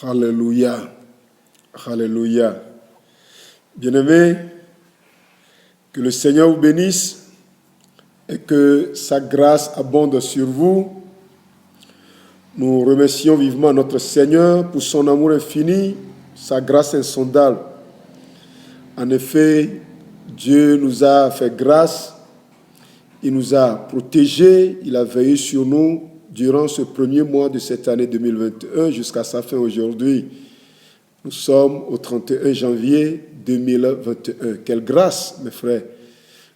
Alléluia. Alléluia. Bien-aimés, que le Seigneur vous bénisse et que sa grâce abonde sur vous. Nous remercions vivement notre Seigneur pour son amour infini, sa grâce insondable. En effet, Dieu nous a fait grâce, il nous a protégés, il a veillé sur nous durant ce premier mois de cette année 2021 jusqu'à sa fin aujourd'hui. Nous sommes au 31 janvier 2021. Quelle grâce, mes frères!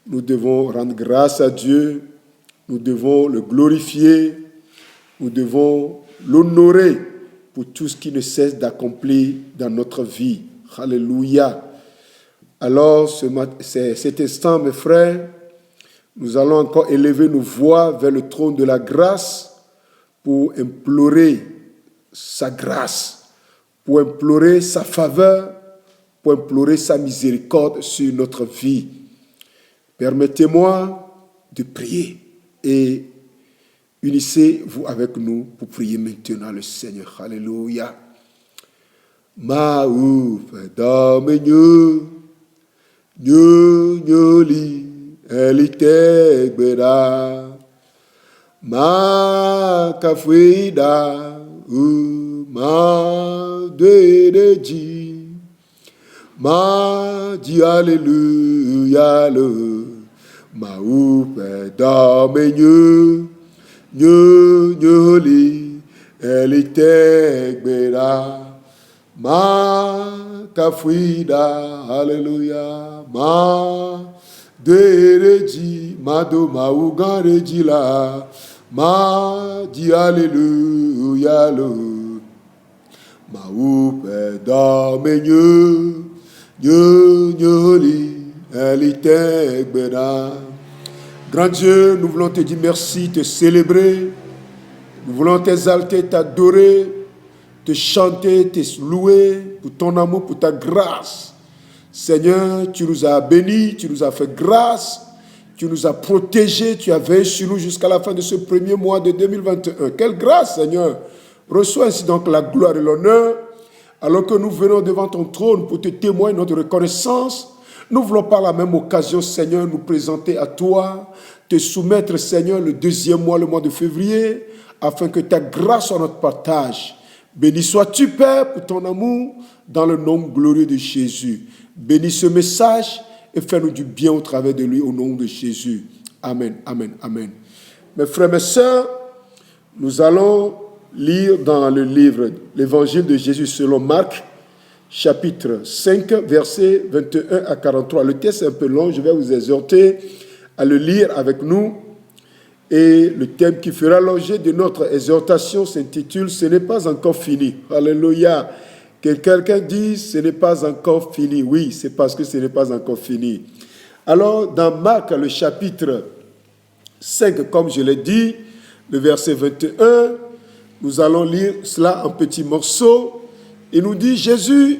Nous devons rendre grâce à Dieu, nous devons le glorifier, nous devons l'honorer pour tout ce qui ne cesse d'accomplir dans notre vie. Alléluia. Alors, cet instant, mes frères, nous allons encore élever nos voix vers le trône de la grâce pour implorer sa grâce, pour implorer sa faveur, pour implorer sa miséricorde sur notre vie. Permettez-moi de prier et unissez-vous avec nous pour prier maintenant le Seigneur. Alléluia. Ma kafwida ma dedeji ma di alléluia le ma oupe damenyu nyoli elitegbera ma kafwida alléluia ma dedeji ma do ma ugareji la ma di alléluia le ma oupe damenyu nyoli elitegbera. Grand Dieu, nous voulons te dire merci, te célébrer. Nous voulons t'exalter, t'adorer, te chanter, te louer pour ton amour, pour ta grâce. Seigneur, tu nous as bénis, tu nous as fait grâce, tu nous as protégés, tu as veillé sur nous jusqu'à la fin de ce premier mois de 2021. Quelle grâce, Seigneur! Reçois ainsi donc la gloire et l'honneur, alors que nous venons devant ton trône pour te témoigner notre reconnaissance. Nous voulons par la même occasion, Seigneur, nous présenter à toi, te soumettre, Seigneur, le deuxième mois, le mois de février, afin que ta grâce soit notre partage. Béni sois-tu, Père, pour ton amour, dans le nom glorieux de Jésus. Bénis ce message et fais-nous du bien au travers de lui, au nom de Jésus. Amen, amen, amen. Mes frères, mes sœurs, nous allons lire dans le livre, l'Évangile de Jésus selon Marc, chapitre 5, versets 21 à 43. Le texte est un peu long, je vais vous exhorter à le lire avec nous. Et le thème qui fera l'objet de notre exhortation s'intitule « Ce n'est pas encore fini ». Alléluia. Que quelqu'un dise « Ce n'est pas encore fini ». Oui, c'est parce que ce n'est pas encore fini. Alors, dans Marc, le chapitre 5, comme je l'ai dit, le verset 21, nous allons lire cela en petits morceaux. Il nous dit, Jésus,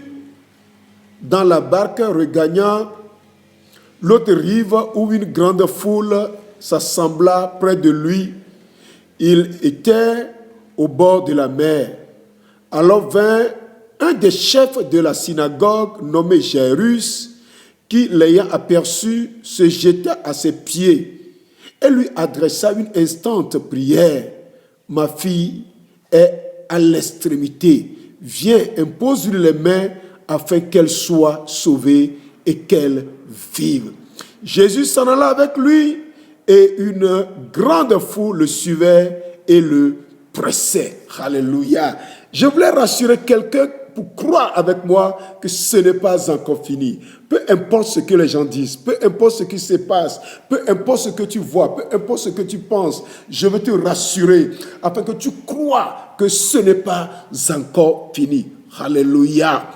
dans la barque, regagnant l'autre rive où une grande foule s'assembla près de lui. Il était au bord de la mer. Alors vint un des chefs de la synagogue, nommé Jairus, qui, l'ayant aperçu, se jeta à ses pieds et lui adressa une instante prière. Ma fille est à l'extrémité. Viens, impose-lui les mains afin qu'elle soit sauvée et qu'elle vive. Jésus s'en alla avec lui et une grande foule le suivait et le pressait. Alléluia. Je voulais rassurer quelqu'un pour croire avec moi que ce n'est pas encore fini. Peu importe ce que les gens disent, peu importe ce qui se passe, peu importe ce que tu vois, peu importe ce que tu penses, je veux te rassurer afin que tu crois que ce n'est pas encore fini. Alléluia.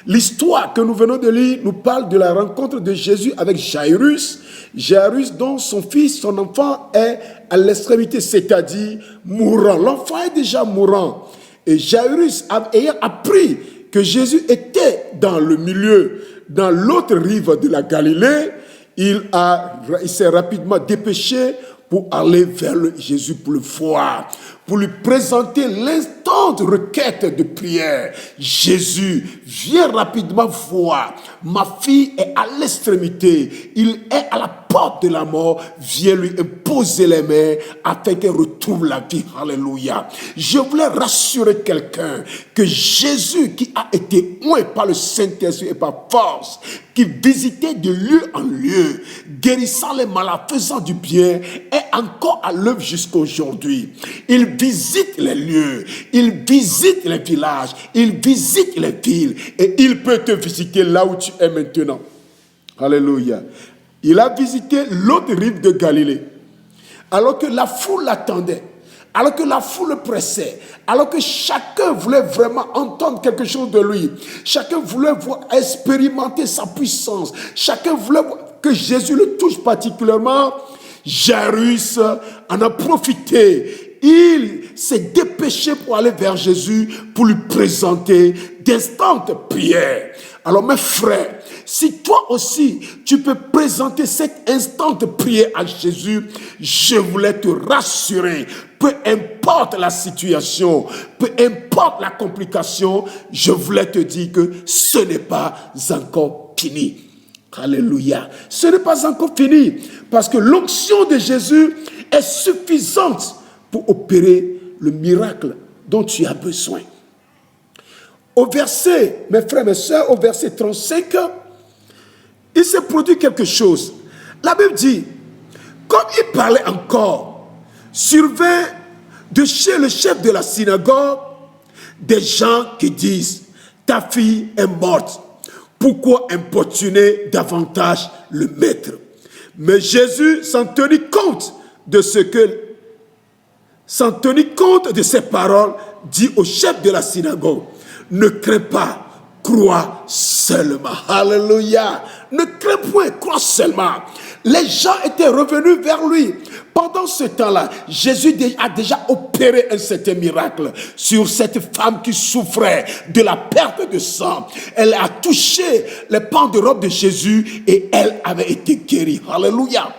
L'histoire que nous venons de lire nous parle de la rencontre de Jésus avec Jairus. Jairus, dont son fils, son enfant est à l'extrémité, c'est-à-dire mourant. L'enfant est déjà mourant. Et Jairus, ayant appris que Jésus était dans le milieu, dans l'autre rive de la Galilée, il s'est rapidement dépêché pour aller vers Jésus, pour le voir, pour lui présenter l'instante requête de prière. Jésus, viens rapidement voir. Ma fille est à l'extrémité. Il est à la porte de la mort. Viens lui imposer les mains afin qu'elle retrouve la vie. Alléluia. Je voulais rassurer quelqu'un que Jésus, qui a été oint par le Saint-Esprit et par force, qui visitait de lieu en lieu, guérissant les malades, faisant du bien, est encore à l'œuvre jusqu'aujourd'hui. Il visite les lieux, il visite les villages, il visite les villes et il peut te visiter là où tu es maintenant. Alléluia. Il a visité l'autre rive de Galilée, alors que la foule l'attendait, alors que la foule le pressait, alors que chacun voulait vraiment entendre quelque chose de lui, chacun voulait expérimenter sa puissance, chacun voulait que Jésus le touche particulièrement. Jairus en a profité. Il s'est dépêché pour aller vers Jésus pour lui présenter d'instantes prières. Alors mes frères, si toi aussi tu peux présenter cette instante prière à Jésus, je voulais te rassurer, peu importe la situation, peu importe la complication, je voulais te dire que ce n'est pas encore fini. Alléluia. Ce n'est pas encore fini parce que l'onction de Jésus est suffisante pour opérer le miracle dont tu as besoin. Au verset, mes frères, mes sœurs, au verset 35, il s'est produit quelque chose. La Bible dit, comme il parlait encore, survint de chez le chef de la synagogue des gens qui disent, ta fille est morte. Pourquoi importuner davantage le maître? Mais Jésus, sans tenir compte de ses paroles, dit au chef de la synagogue, ne crains pas, crois seulement. Alléluia. Ne crains point, crois seulement. Les gens étaient revenus vers lui. Pendant ce temps-là, Jésus a déjà opéré un certain miracle sur cette femme qui souffrait de la perte de sang. Elle a touché les pans de robe de Jésus et elle avait été guérie. Alléluia.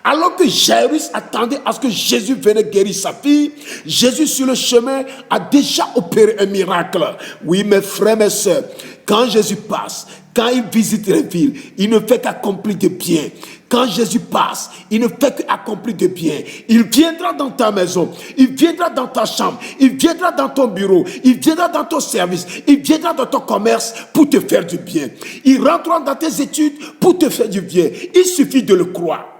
Alors que Jairus attendait à ce que Jésus vienne guérir sa fille, Jésus sur le chemin a déjà opéré un miracle. Oui, mes frères, mes sœurs, quand Jésus passe, quand il visite les villes, il ne fait qu'accomplir de bien. Quand Jésus passe, il ne fait qu'accomplir de bien. Il viendra dans ta maison, il viendra dans ta chambre, il viendra dans ton bureau, il viendra dans ton service, il viendra dans ton commerce pour te faire du bien. Il rentrera dans tes études pour te faire du bien. Il suffit de le croire.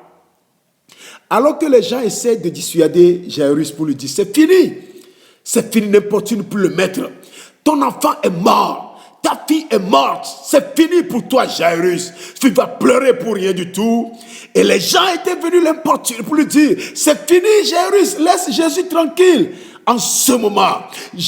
Alors que les gens essaient de dissuader Jairus pour lui dire, c'est fini, n'importune plus le maître. Ton enfant est mort. Ta fille est morte, c'est fini pour toi, Jairus. Tu vas pleurer pour rien du tout. Et les gens étaient venus l'importuner pour lui dire, c'est fini, Jairus, laisse Jésus tranquille. En ce moment,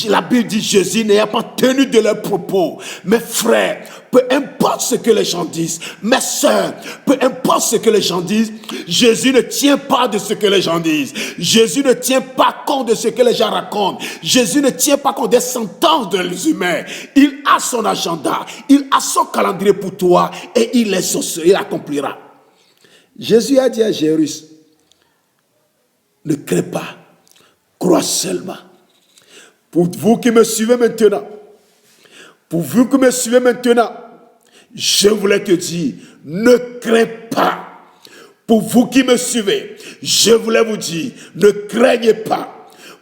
la Bible dit, Jésus n'a pas tenu de leurs propos. Mes frères, peu importe ce que les gens disent, mes sœurs, peu importe ce que les gens disent, Jésus ne tient pas de ce que les gens disent. Jésus ne tient pas compte de ce que les gens racontent. Jésus ne tient pas compte des sentences des humains. Il a son agenda, il a son calendrier pour toi et il accomplira. Jésus a dit à Jairus, ne crains pas. Crois seulement. Pour vous qui me suivez maintenant, je voulais te dire, ne crains pas. Pour vous qui me suivez, je voulais vous dire, ne craignez pas.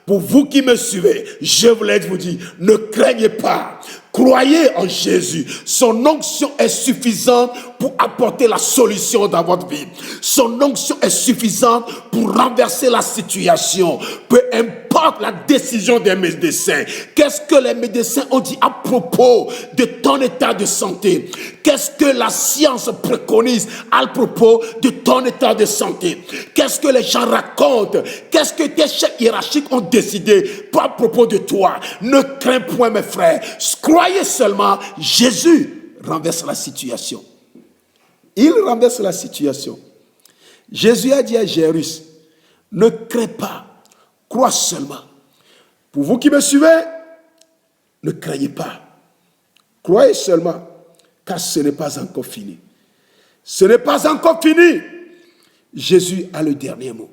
Pour vous qui me suivez, je voulais vous dire, ne craignez pas. Croyez en Jésus. Son onction est suffisante pour apporter la solution dans votre vie. Son onction est suffisante pour renverser la situation. Peu importe la décision des médecins. Qu'est-ce que les médecins ont dit à propos de ton état de santé? Qu'est-ce que la science préconise à propos de ton état de santé? Qu'est-ce que les gens racontent? Qu'est-ce que tes chefs hiérarchiques ont décidé à propos de toi? Ne crains point, mes frères. Croyez seulement, Jésus renverse la situation. Il renverse la situation. Jésus a dit à Jairus, ne crains pas, crois seulement. Pour vous qui me suivez, ne craignez pas. Croyez seulement, car ce n'est pas encore fini. Ce n'est pas encore fini. Jésus a le dernier mot.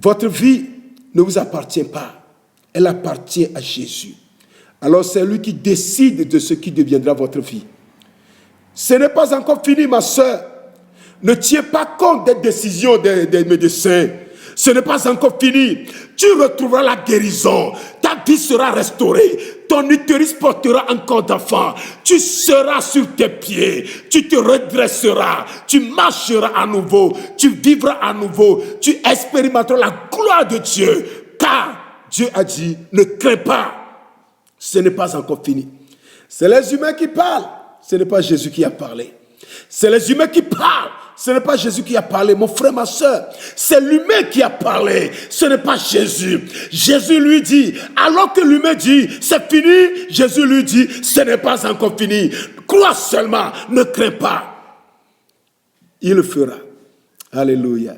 Votre vie ne vous appartient pas. Elle appartient à Jésus. Alors c'est lui qui décide de ce qui deviendra votre vie. Ce n'est pas encore fini, ma soeur. Ne tiens pas compte des décisions des médecins. Ce n'est pas encore fini. Tu retrouveras la guérison. Ta vie sera restaurée. Ton utérus portera encore d'enfants. Tu seras sur tes pieds. Tu te redresseras. Tu marcheras à nouveau. Tu vivras à nouveau. Tu expérimenteras la gloire de Dieu. Car Dieu a dit, ne crains pas. Ce n'est pas encore fini. C'est les humains qui parlent. Ce n'est pas Jésus qui a parlé. C'est les humains qui parlent. Ce n'est pas Jésus qui a parlé, mon frère, ma soeur. C'est l'humain qui a parlé. Ce n'est pas Jésus. Jésus lui dit, alors que l'humain dit, c'est fini, Jésus lui dit, ce n'est pas encore fini. Crois seulement, ne crains pas. Il le fera. Alléluia.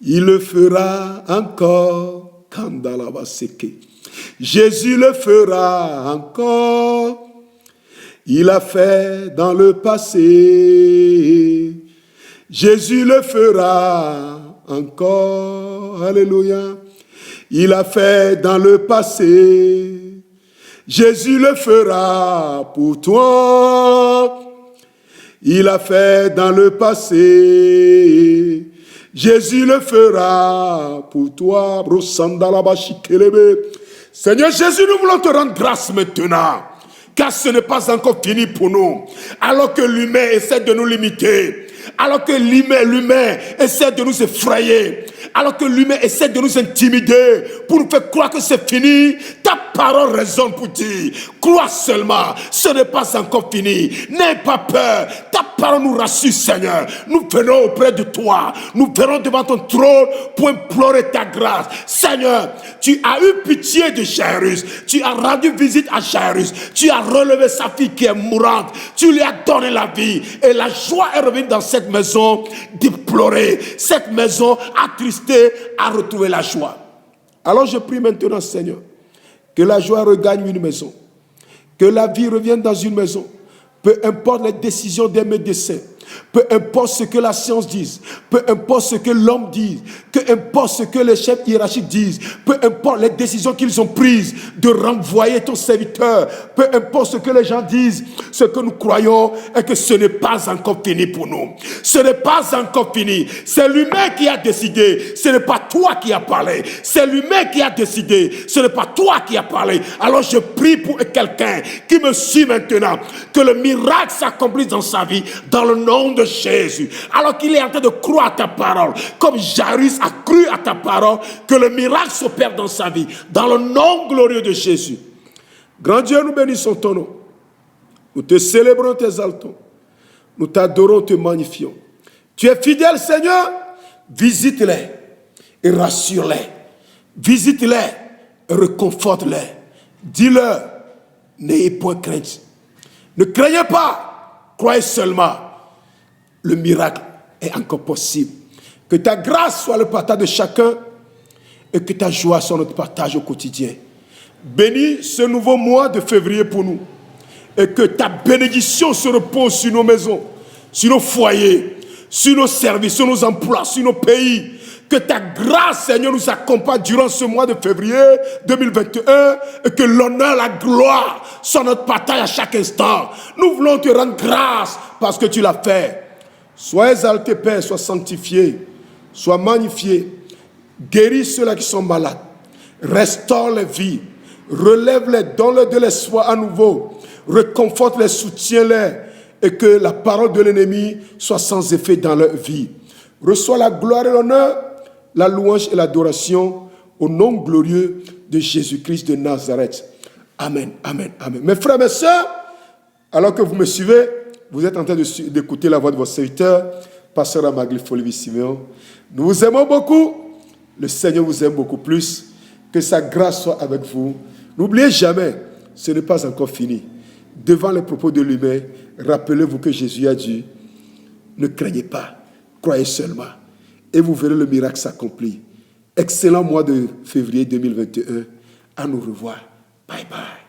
Il le fera encore. Kandalabaseke. Jésus le fera encore. Il a fait dans le passé. Jésus le fera encore. Alléluia. Il a fait dans le passé. Jésus le fera pour toi. Il a fait dans le passé. Jésus le fera pour toi. Seigneur Jésus, nous voulons te rendre grâce maintenant. Car ce n'est pas encore fini pour nous. Alors que l'humain essaie de nous limiter. Alors que l'humain essaie de nous effrayer. Alors que l'humain essaie de nous intimider. Pour nous faire croire que c'est fini. Ta parole résonne pour dire. Crois seulement. Ce n'est pas encore fini. N'aie pas peur. Ta parole nous rassure, Seigneur. Nous venons auprès de toi. Nous venons devant ton trône pour implorer ta grâce. Seigneur, tu as eu pitié de Jairus. Tu as rendu visite à Jairus. Tu as relevé sa fille qui est mourante. Tu lui as donné la vie. Et la joie est revenue dans cette maison déplorer. Cette maison attristée a retrouvé la joie. Alors je prie maintenant, Seigneur, que la joie regagne une maison. Que la vie revienne dans une maison. Peu importe les décisions des médecins. Peu importe ce que la science dise, peu importe ce que l'homme dit, peu importe ce que les chefs hiérarchiques disent, peu importe les décisions qu'ils ont prises de renvoyer ton serviteur, peu importe ce que les gens disent, ce que nous croyons est que ce n'est pas encore fini pour nous. Ce n'est pas encore fini. C'est l'humain qui a décidé. Ce n'est pas toi qui as parlé. C'est l'humain qui a décidé. Ce n'est pas toi qui as parlé. Alors je prie pour quelqu'un qui me suit maintenant, que le miracle s'accomplisse dans sa vie, dans le nom de Jésus, alors qu'il est en train de croire à ta parole, comme Jairus a cru à ta parole, que le miracle s'opère dans sa vie, dans le nom glorieux de Jésus. Grand Dieu, nous bénissons ton nom. Nous te célébrons, t'exaltons. Nous t'adorons, te magnifions. Tu es fidèle, Seigneur. Visite-les et rassure-les. Visite-les et réconforte-les. Dis-leur, n'ayez point crainte. Ne craignez pas, croyez seulement. Le miracle est encore possible. Que ta grâce soit le partage de chacun et que ta joie soit notre partage au quotidien. Bénis ce nouveau mois de février pour nous et que ta bénédiction se repose sur nos maisons, sur nos foyers, sur nos services, sur nos emplois, sur nos pays. Que ta grâce, Seigneur, nous accompagne durant ce mois de février 2021 et que l'honneur, la gloire soient notre partage à chaque instant. Nous voulons te rendre grâce parce que tu l'as fait. Sois exalté, Père, sois sanctifié, sois magnifié. Guéris ceux-là qui sont malades. Restaure les vies. Relève-les, donne-leur de l'espoir à nouveau. Réconforte-les, soutiens-les. Et que la parole de l'ennemi soit sans effet dans leur vie. Reçois la gloire et l'honneur, la louange et l'adoration au nom glorieux de Jésus-Christ de Nazareth. Amen, amen, amen. Mes frères, mes sœurs, alors que vous me suivez, vous êtes en train d'écouter la voix de votre serviteur, Pasteur Amagli Simeon. Nous vous aimons beaucoup. Le Seigneur vous aime beaucoup plus. Que sa grâce soit avec vous. N'oubliez jamais, ce n'est pas encore fini. Devant les propos de l'humain, rappelez-vous que Jésus a dit, ne craignez pas, croyez seulement. Et vous verrez le miracle s'accomplir. Excellent mois de février 2021. À nous revoir. Bye bye.